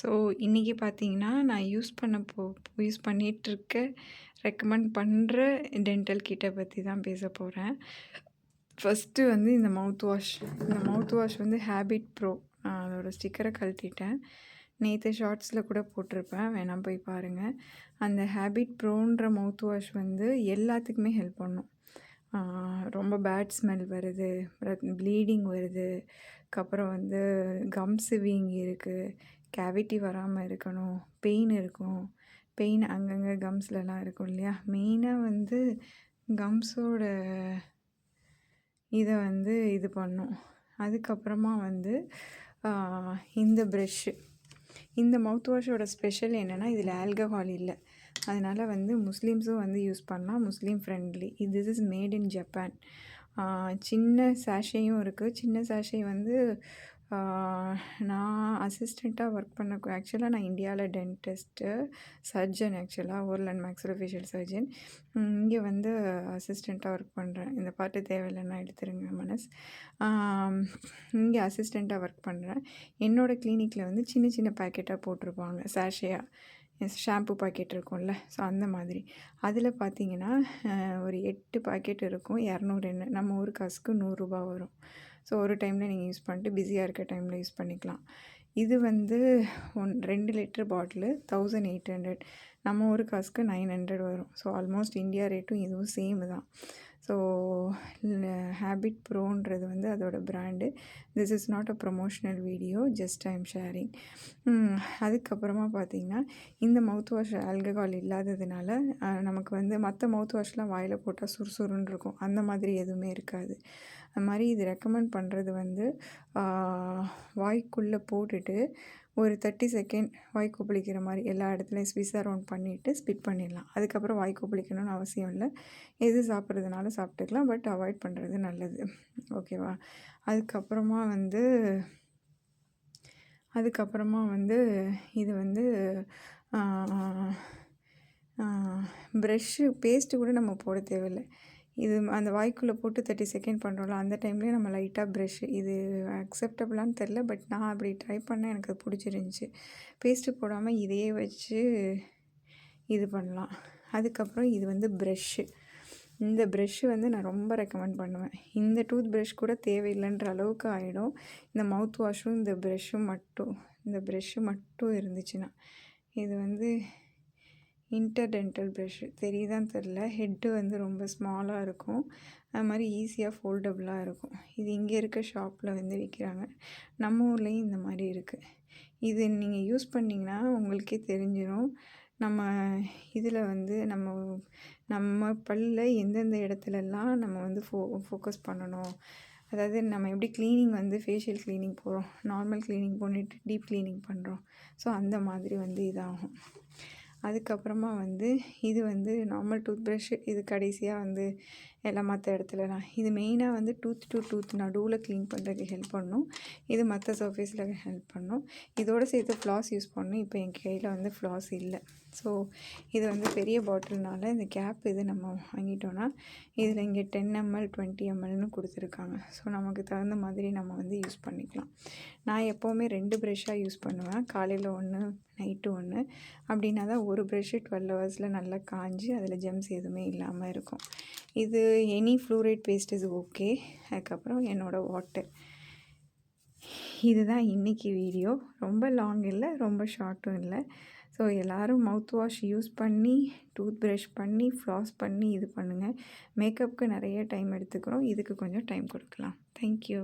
So இன்றைக்கி பார்த்தீங்கன்னா, நான் யூஸ் பண்ணிகிட்ருக்க ரெக்கமெண்ட் பண்ணுற டென்டல் கிட்ட பற்றி தான் பேச போகிறேன். ஃபஸ்ட்டு வந்து இந்த மவுத் வாஷ். இந்த மவுத் வாஷ் வந்து ஹேபிட் ப்ரோ. நான் அதோட ஸ்டிக்கரை கழட்டிட்டேன். நேற்று ஷார்ட்ஸில் கூட போட்டிருப்பேன், வேணா போய் பாருங்கள். அந்த ஹேபிட் ப்ரோன்ற மவுத் வாஷ் வந்து எல்லாத்துக்குமே ஹெல்ப் பண்ணும். ரொம்ப பேட் ஸ்மெல் வருது, ப்ளீடிங் வருது, அதுக்கப்புறம் வந்து கம்ஸு வீங்கி இருக்குது, கேவிட்டி வராமல் இருக்கணும், பெயின் இருக்கும், பெயின் அங்கங்கே கம்ஸ்லலாம் இருக்கும் இல்லையா. மெயினாக வந்து கம்ஸோட இதை வந்து இது பண்ணும். அதுக்கப்புறமா வந்து இந்த ப்ரெஷ்ஷு, இந்த மவுத் வாஷோட ஸ்பெஷல் என்னென்னா இதில் ஆல்கஹால் இல்லை. அதனால் வந்து முஸ்லீம்ஸும் வந்து யூஸ் பண்ணலாம், Muslim friendly. This is made in Japan. சின்ன சாஷேயும் இருக்குது. சின்ன சாஷே வந்து நான் அசிஸ்டண்ட்டாக ஒர்க் ஆக்சுவலாக நான் இந்தியாவில் டென்டிஸ்ட்டு, சர்ஜன், ஆக்சுவலாக ஓரல் அண்ட் மேக்ஸிலோஃபேஷியல் சர்ஜன். இங்கே வந்து அசிஸ்டண்ட்டாக ஒர்க் பண்ணுறேன். இந்த பாட்டு தேவையில்லைன்னா எடுத்துருங்க மனஸ். இங்கே அசிஸ்டண்ட்டாக ஒர்க் பண்ணுறேன். என்னோடய கிளினிக்கில் வந்து சின்ன சின்ன பேக்கெட்டாக போட்டிருப்பாங்க, சாஷேயாக. ஷாம்பு பாக்கெட் இருக்கும்ல, ஸோ அந்த மாதிரி. அதில் பார்த்தீங்கன்னா ஒரு 8 பாக்கெட் இருக்கும், 200 எண்ணெய். நம்ம ஊர் காசுக்கு ரூ. 100 வரும். ஸோ ஒரு டைமில் நீங்கள் யூஸ் பண்ணிட்டு பிஸியாக இருக்க டைமில் யூஸ் பண்ணிக்கலாம். இது வந்து 2 லிட்டர் பாட்டிலு 1800. நம்ம ஊர் காசுக்கு 900 வரும். ஸோ ஆல்மோஸ்ட் இந்தியா ரேட்டும் இதுவும் சேம் தான். ஸோ ஹேபிட் ப்ரோன்றது வந்து அதோட brand. This is not a promotional video, just I am sharing. அதுக்கப்புறமா பார்த்திங்கன்னா, இந்த மவுத் வாஷ் ஆல்கஹால் இல்லாததுனால நமக்கு வந்து மற்ற மவுத் வாஷ்லாம் வாயில் போட்டால் சுறுசுறுன்னு இருக்கும், அந்த மாதிரி எதுவுமே இருக்காது. அது மாதிரி இது ரெக்கமெண்ட் பண்ணுறது வந்து வாய்க்குள்ளே போட்டுட்டு ஒரு 30 செகண்ட் வாய் கொப்பளிக்கிற மாதிரி எல்லா இடத்துலையும் ஸ்விஸ் அரவுண்ட் பண்ணிவிட்டு ஸ்பிட் பண்ணிடலாம். அதுக்கப்புறம் வாய் கொப்பளிக்கணும்னு அவசியம் இல்லை. எது சாப்பிட்றதுனால சாப்பிட்டுக்கலாம், பட் அவாய்ட் பண்ணுறது நல்லது, ஓகேவா. அதுக்கப்புறமா வந்து இது வந்து ப்ரெஷ்ஷு பேஸ்ட்டு கூட நம்ம போட தேவையில்லை. இது அந்த வாய்க்குள்ளே போட்டு 30 செகண்ட் பண்ணுறோம்ல, அந்த டைம்லேயே நம்ம லைட்டாக ப்ரெஷ்ஷு, இது அக்செப்டபுளான்னு தெரில, பட் நான் அப்படி ட்ரை பண்ணேன், எனக்கு அது பிடிச்சிருந்துச்சி. பேஸ்ட்டு போடாமல் இதையே வச்சு இது பண்ணலாம். அதுக்கப்புறம் இது வந்து ப்ரெஷ்ஷு. இந்த ப்ரெஷ்ஷு வந்து நான் ரொம்ப ரெக்கமெண்ட் பண்ணுவேன். இந்த டூத் ப்ரஷ் கூட தேவையில்லைன்ற அளவுக்கு ஆகிடும். இந்த மவுத் வாஷும் இந்த ப்ரெஷ்ஷு மட்டும் இருந்துச்சுன்னா. இது வந்து இன்டர்டென்டல் ப்ரெஷ்ஷு, தெரியுதான்னு தெரில. ஹெட்டு வந்து ரொம்ப ஸ்மாலாக இருக்கும், அது மாதிரி ஈஸியாக ஃபோல்டபுளாக இருக்கும். இது இங்கே இருக்க ஷாப்பில் வந்து விற்கிறாங்க. நம்ம ஊர்லேயும் இந்த மாதிரி இருக்குது. இது நீங்கள் யூஸ் பண்ணிங்கன்னா உங்களுக்கே தெரிஞ்சிடும், நம்ம இதில் வந்து நம்ம பல்லில் எந்தெந்த இடத்துலலாம் நம்ம வந்து ஃபோக்கஸ் பண்ணணும். அதாவது நம்ம எப்படி க்ளீனிங் வந்து ஃபேஷியல் க்ளீனிங் போகிறோம், நார்மல் க்ளீனிங் பண்ணிவிட்டு டீப் க்ளீனிங் பண்ணுறோம், ஸோ அந்த மாதிரி வந்து இதாகும். அதுக்கப்புறமா வந்து இது வந்து நார்மல் டூத் ப்ரஷ்ஷு. இது கடைசியாக வந்து எல்லாம் மற்ற இடத்துலலாம் இது மெயினாக வந்து டூத் டு டூத் நடுவில் க்ளீன் பண்ணுறதுக்கு ஹெல்ப் பண்ணும். இது மற்ற சர்ஃபேஸில் ஹெல்ப் பண்ணும். இதோடு சேர்த்து ஃப்ளாஸ் யூஸ் பண்ணணும். இப்போ என் கையில் வந்து ஃப்ளாஸ் இல்லை. ஸோ இது வந்து பெரிய பாட்டில்னால இந்த கேப் இது நம்ம வாங்கிட்டோன்னா இதில் இங்கே 10 ml 20 mlன்னு கொடுத்துருக்காங்க. ஸோ நமக்கு தகுந்த மாதிரி நம்ம வந்து யூஸ் பண்ணிக்கலாம். நான் எப்போவுமே 2 ப்ரெஷ்ஷாக யூஸ் பண்ணுவேன், காலையில் 1 நைட்டு 1. அப்படின்னா தான் ஒரு ப்ரெஷ்ஷு 12 ஹவர்ஸில் நல்லா காஞ்சி அதில் ஜெம்ஸ் எதுவுமே இல்லாமல் இருக்கும். இது any fluoride paste is okay. அதுக்கப்புறம் என்னோடய வாட்டர். இதுதான் இன்றைக்கி வீடியோ. ரொம்ப லாங் இல்லை, ரொம்ப ஷார்ட்டும் இல்லை. ஸோ எல்லோரும் மவுத் வாஷ் யூஸ் பண்ணி, டூத் ப்ரஷ் பண்ணி, ஃப்ளாஸ் பண்ணி இது பண்ணுங்கள். மேக்கப்புக்கு நிறைய டைம் எடுத்துக்கிறோம், இதுக்கு கொஞ்சம் டைம் கொடுக்கலாம். தேங்க்யூ.